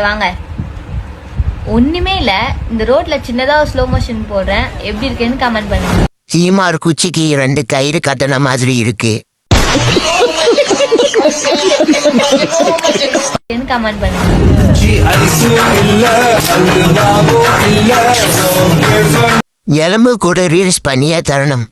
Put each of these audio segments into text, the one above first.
வாங்க. ஒண்ணுமே இல்ல, இந்த ரோட்ல சின்னதா ஸ்லோ மோஷன் போடுறேன், எப்படி இருக்குன்னு கமெண்ட் பண்ணுங்க. சீமார் குச்சிக்கு 2 கயிறு கட்டண மாதிரி இருக்கு. கமெண்ட் பண்ணுங்க. எலும்பு கூட ரீல்ஸ் பண்ணியே தரணும்.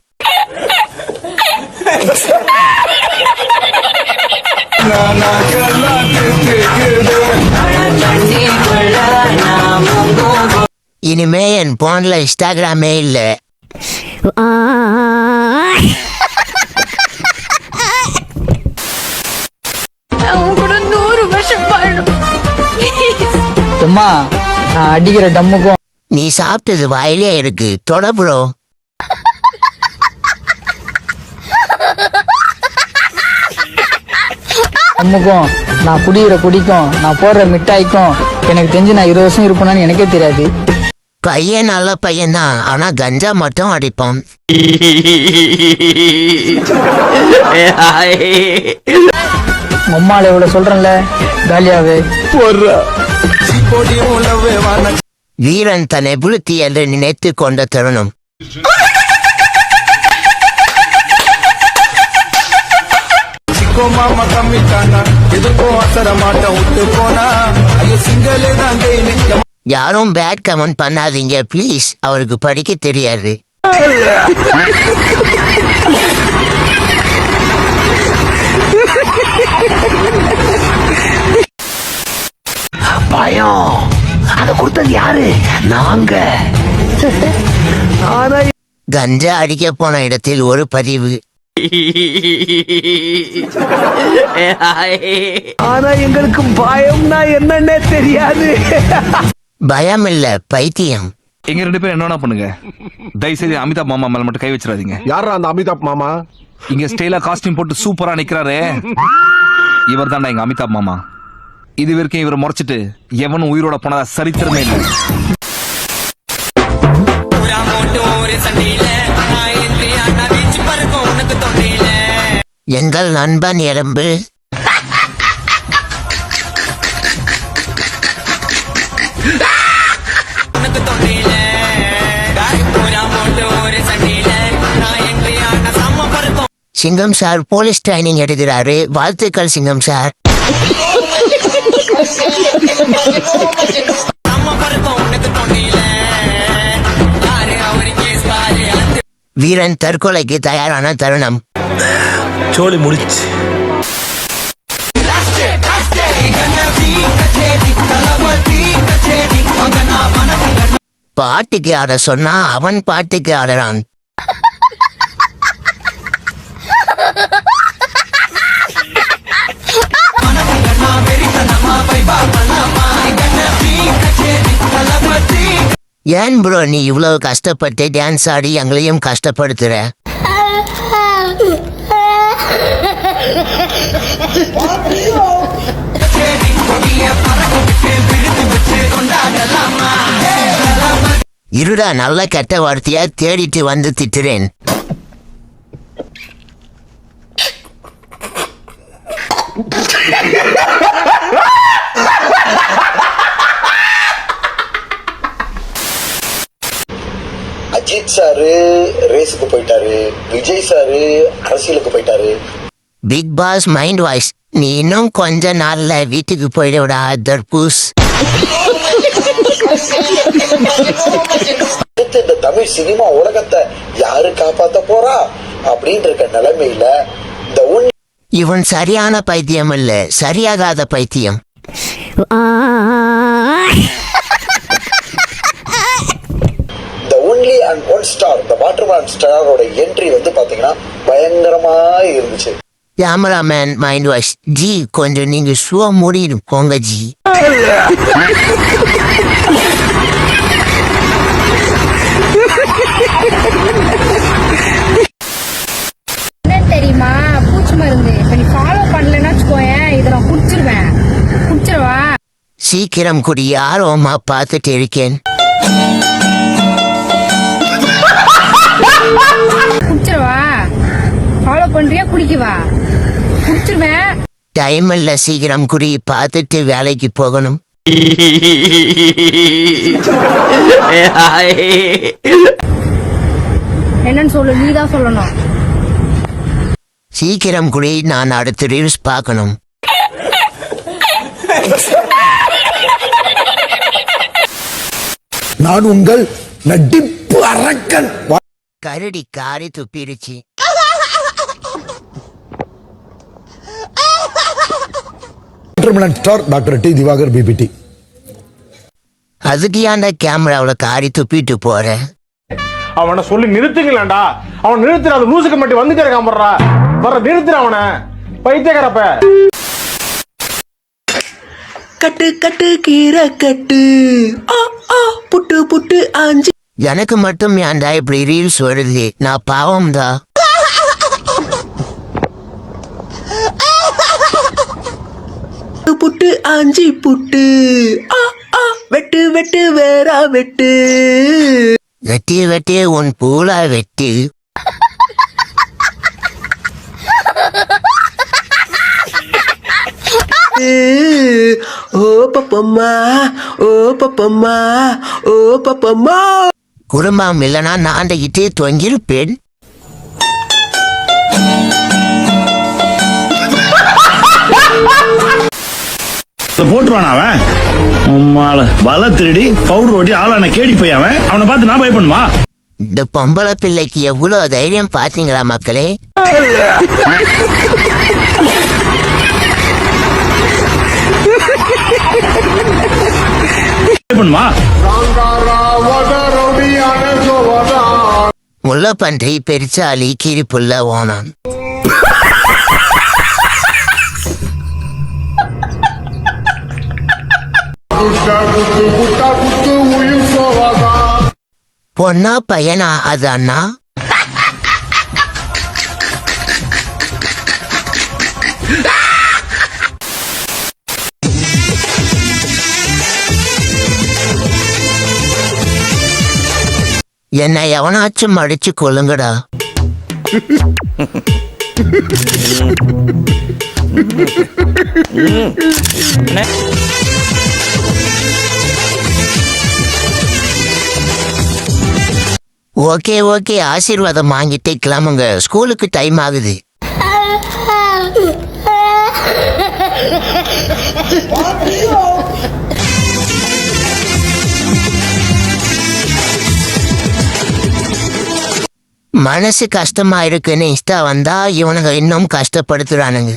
இனிமே என் போன்ல இன்ஸ்டாகிராமே இல்ல. அம்மா, நான் அடிக்கிற டம்முக்கும் நீ சாப்பிட்டது வாயிலே இருக்கு, தொட ப்ரோ. டம்முக்கும் நான் குடிக்கிற குடிக்கும் நான் போடுற மிட்டாய்க்கும் எனக்கு தெரிஞ்சு நான் 20 வருஷம் இருப்பேனான்னு எனக்கே தெரியாது. பையன் நல்ல பையன்தான், ஆனா கஞ்சா மட்டும் அடிப்பான். அம்மால இவ்வளவு சொல்றேன்ல, காலியாவே வீரன் தன்னை புளுத்தி என்று நினைத்து கொண்ட தருணம். யாரும் பேட் கமெண்ட் பண்ணாதீங்க ப்ளீஸ், அவருக்கு படிக்க தெரியாது. பயம் அத கொடுத்தது யாரு? நாங்க. கஞ்சா அடிக்க போன இடத்தில் ஒரு பதிவு. ஆனா எங்களுக்கு பயம்னா என்னன்னே தெரியாது. பயம் இல்ல, பைத்தியம். எங்க 2 பேரும் என்ன பண்ணுங்க, தயவுசெய்து அமிதாப் மாமா மேல மட்டும் கை வச்சிடாதீங்க. யாரா அந்த அமிதாப் மாமா? இங்க ஸ்டைலா காஸ்டியூம் போட்டு சூப்பரா நிக்கிறாரு, இவர் தான்டா எங்க அமிதாப் மாமா. இது வரைக்கும் இவரை முறைச்சிட்டு எவனும் உயிரோட போனதா சரித்திரமே இல்லை. எங்கள் நண்பன் எறும்பு. சிங்கம் சார் போலீஸ் ட்ரைனிங் எடுக்கிறாரு, வாழ்த்துக்கள் சிங்கம் சார். வீரன் தற்கொலைக்கு தயாரான தருணம். சோலி முடிச்சு. பாட்டுக்கு ஆட சொன்னா அவன் பாட்டுக்கு ஆடுறான். ஏன் ப்ரோ நீ இவ்வளவு கஷ்டப்பட்டு டான்ஸ் ஆடி எங்களையும் கஷ்டப்படுத்துற? இருடா, நல்ல கெட்ட வார்த்தையா தேடிட்டு வந்து திட்டுறேன். அஜித் சாரு ரேஸுக்கு போயிட்டாரு, விஜய் சாரு அரசியலுக்கு போயிட்டாரு. பிக் பாஸ் மைண்ட் வாய்ஸ், நீ இன்னும் கொஞ்ச நாள்ல வீட்டுக்கு போயிடுடா தர்பூஸ். இந்த தமிழ் சினிமா உலகத்தை யாரு காப்பாத்த போறா அப்படின்னு இருக்க நிலைமையில இந்த இவன் சரியான பைத்தியம் இல்ல, சரியாகாத பைத்தியம். Only and one star, the waterman ஸ்டாரோட என்ட்ரி வந்து பாத்தீங்கன்னா பயங்கரமா இருந்துச்சு. கேமராமேன் மைண்ட் வாய்ஸ், ஜி கொஞ்சம் நீங்க ஷோ மூடிட்டு போங்க ஜி. என்ன தெரியுமா, பூச்சி மருந்து இப்ப நீ ஃபாலோ பண்ணலன்னா வச்சுக்கோயேன், இதை நான் குடிச்சிருவேன். குடிச்சிருவா? சீக்கிரம் குடி, ஆர்வமா பார்த்துட்டு இருக்கேன். குடிச்சிருவா? ஃபாலோ பண்றியா குடிக்கவா? குடிச்சிருவேன். டைம் இல்ல, சீக்கிரம் குடி, பார்த்துட்டு வேலைக்கு போகணும். என்னன்னு சொல்லு, நீ தான் சொல்லணும். சீக்கிரம் குடி, நான் அடுத்த ரீல்ஸ் பார்க்கணும். நான் உங்கள் நடிப்பு அரக்கன். கரடி காரி துப்பிடுச்சு. Star doctor T Diwakar PPT. அதுக்கு ஏன்டா கேமராவுல காரி துப்பிட்டு போறேன்? அவனை சொல்லி நிறுத்துங்களேன்டா. அவன் நிறுத்துற, அந்த லூசுக்கு மட்டும் வந்துட்டே இருக்கான் போடுறா. வர நிறுத்துற அவனை, பைத்தியக்காரப்ப. கட்டு கட்டு கீரை கட்டு புட்டு புட்டு ஆஞ்சி. எனக்கு மட்டும் ஏன்டா இப்படி ரீல்ஸ் வருது? நான் பாவம் தான். புட்டு ஆஞ்சி புட்டு வெட்டு வெட்டு வேறா வெட்டு. வெட்டி வெட்டி உன் பூலா வெட்டி. ஓ பப்பம்மா, ஓ பப்பம்மா, ஓ பப்பம்மா. குடும்பம் இல்லைனா நான் இட்டே தொங்கிருப்பேன். போட்டுருவான் அவன். உம்மால வலை திருடி பவுடர் ஓட்டி ஆளான கேடி போய் அவனை பார்த்து நான் பயப்படுமா? இந்த பொம்பளை பிள்ளைக்கு எவ்வளவு தைரியம் பாத்தீங்களா மக்களே? பயப்படுமா? முல்லை பன்றி பெருச்சாலி கீரி புல்ல ஓனான். பொண்ணா பையனா அது அண்ணா? என்னை எவனாச்சும் அடிச்சு கொள்ளுங்கடா. ஓகே ஓகே, ஆசீர்வாதம் வாங்கிட்டு கிளம்புங்க, ஸ்கூலுக்கு டைம் ஆகுது. மனசு கஷ்டமா இருக்குன்னு இன்ஸ்டா வந்தா இவனுங்க இன்னும் கஷ்டப்படுத்துறானுங்க.